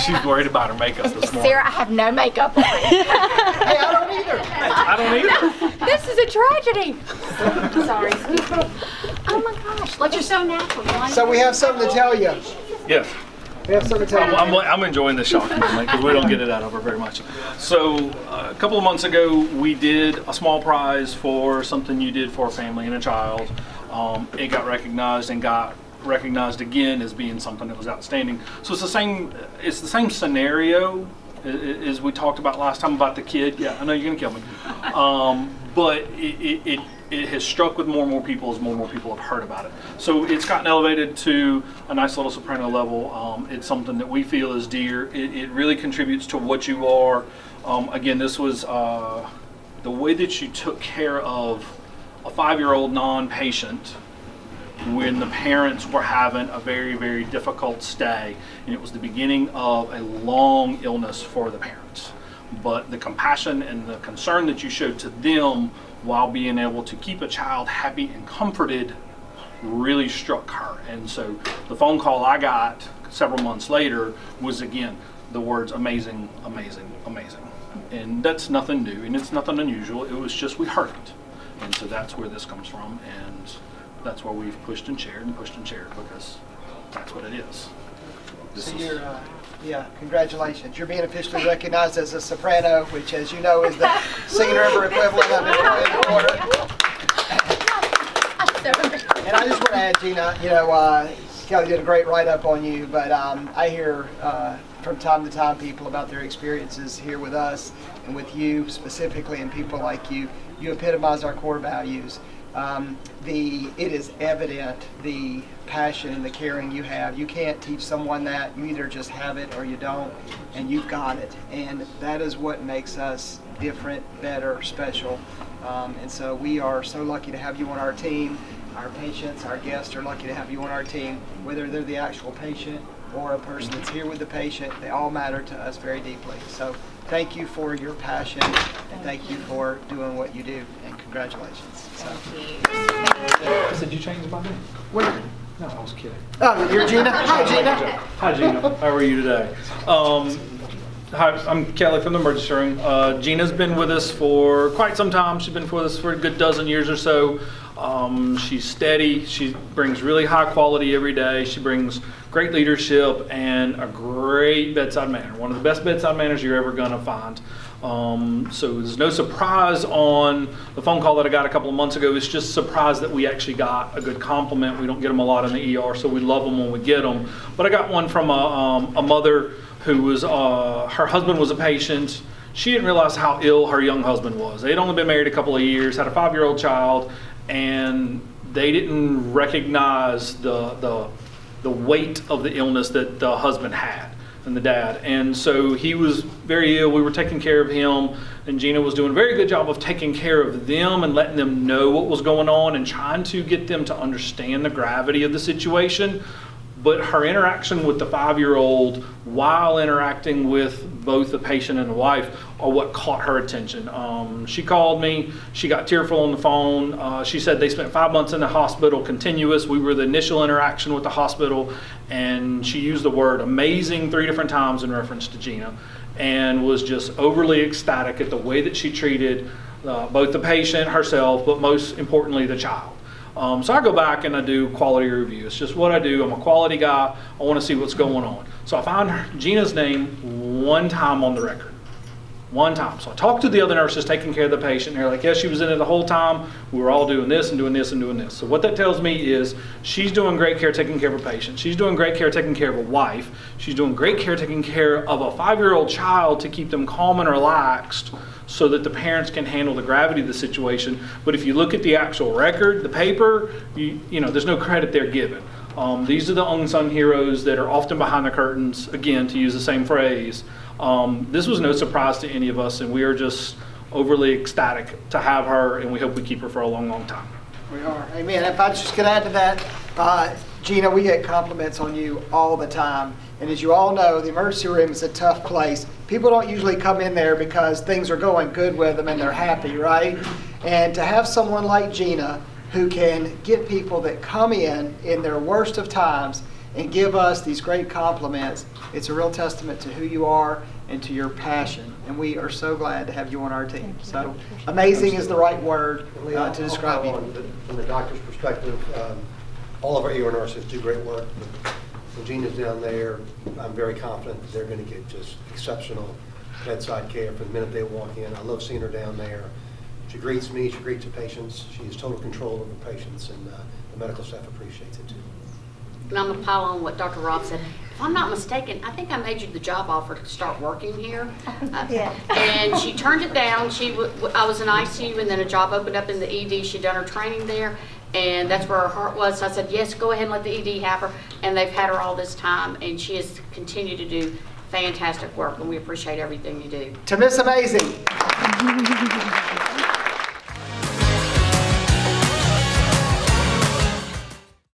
She's worried about her makeup this morning. Sarah, I have no makeup on. Hey, I don't either. I don't either. This is a tragedy. Sorry. Oh my gosh. Like, you're so natural. So we have something to tell you. Yes. We have something to tell you. I'm enjoying this shocking moment because we don't get it out of her very much. So a couple of months ago, we did a small prize for something you did for a family and a child. It got recognized and got recognized again as being something that was outstanding. So it's the same scenario as we talked about last time about the kid. Yeah, I know you're gonna kill me. But it has struck with more and more people as more and more people have heard about it. So it's gotten elevated to a nice little soprano level. It's something that we feel is dear. It really contributes to what you are. Again, this was the way that you took care of a 5-year-old non-patient when the parents were having a very, very difficult stay, and it was the beginning of a long illness for the parents. But the compassion and the concern that you showed to them while being able to keep a child happy and comforted really struck her. And so the phone call I got several months later was, again, the words amazing, amazing, amazing. And that's nothing new and it's nothing unusual. It was just we heard it. And so that's where this comes from, and that's where we've pushed and shared because that's what it is. So you're, congratulations. You're being officially recognized as a soprano, which, as you know, is the singing river equivalent of an in order. And I just want to add, Gina, Kelly did a great write-up on you, but I hear from time to time people about their experiences here with us and with you specifically, and people like you. You epitomize our core values. It is evident the passion and the caring you have. You can't teach someone that. You either just have it or you don't, and you've got it. And that is what makes us different, better, special. And so we are so lucky to have you on our team. Our patients, our guests are lucky to have you on our team, whether they're the actual patient or a person that's here with the patient. They all matter to us very deeply. So thank you for your passion, and thank you for doing what you do, and congratulations. I said you changed my name. Wait. No, I was kidding. Oh, you're Gina? Hi, Gina. Hi, Gina. How are you today? Hi, I'm Kelly from the emergency room. Gina's been with us for quite some time. She's been with us for a good dozen years or so. She's steady. She brings really high quality every day. She brings great leadership and a great bedside manner. One of the best bedside manners you're ever going to find. So there's no surprise on the phone call that I got a couple of months ago. It's just a surprise that we actually got a good compliment. We don't get them a lot in the ER, so we love them when we get them. But I got one from a mother who was, her husband was a patient. She didn't realize how ill her young husband was. They'd only been married a couple of years, had a 5-year-old child, and they didn't recognize the weight of the illness that the husband had and the dad. And so he was very ill. We were taking care of him, and Gina was doing a very good job of taking care of them and letting them know what was going on and trying to get them to understand the gravity of the situation. But her interaction with the 5-year-old while interacting with both the patient and the wife are what caught her attention. She called me. She got tearful on the phone. She said they spent 5 months in the hospital continuous. We were the initial interaction with the hospital, and she used the word amazing 3 different times in reference to Gina, and was just overly ecstatic at the way that she treated both the patient herself, but most importantly the child. So I go back and I do quality review. It's just what I do. I'm a quality guy. I want to see what's going on. So I found Gina's name one time on the record. One time. So I talked to the other nurses taking care of the patient. And they're like, yes, she was in it the whole time. We were all doing this and doing this and doing this. So what that tells me is she's doing great care taking care of a patient. She's doing great care taking care of a wife. She's doing great care taking care of a 5-year-old child to keep them calm and relaxed, so that the parents can handle the gravity of the situation. But if you look at the actual record, the paper, you know, there's no credit they're given. These are the unsung heroes that are often behind the curtains, again, to use the same phrase. This was no surprise to any of us, and we are just overly ecstatic to have her, and we hope we keep her for a long, long time. We are. Amen. If I just could add to that, Gina, we get compliments on you all the time. And as you all know, the emergency room is a tough place. People don't usually come in there because things are going good with them and they're happy, right? And to have someone like Gina who can get people that come in their worst of times and give us these great compliments, it's a real testament to who you are and to your passion. And we are so glad to have you on our team. So amazing is the right word to describe you. From the doctor's perspective, all of our ER nurses do great work. When Gina's down there, I'm very confident that they're going to get just exceptional bedside care from the minute they walk in. I love seeing her down there. She greets me, she greets the patients. She has total control of the patients, and the medical staff appreciates it too. And I'm going to pile on what Dr. Roth said. If I'm not mistaken, I think I made you the job offer to start working here. And she turned it down. I was in ICU, and then a job opened up in the ED. She'd done her training there, and that's where her heart was. So I said, yes, go ahead and let the ED have her. And they've had her all this time, and she has continued to do fantastic work, and we appreciate everything you do. To Miss Amazing.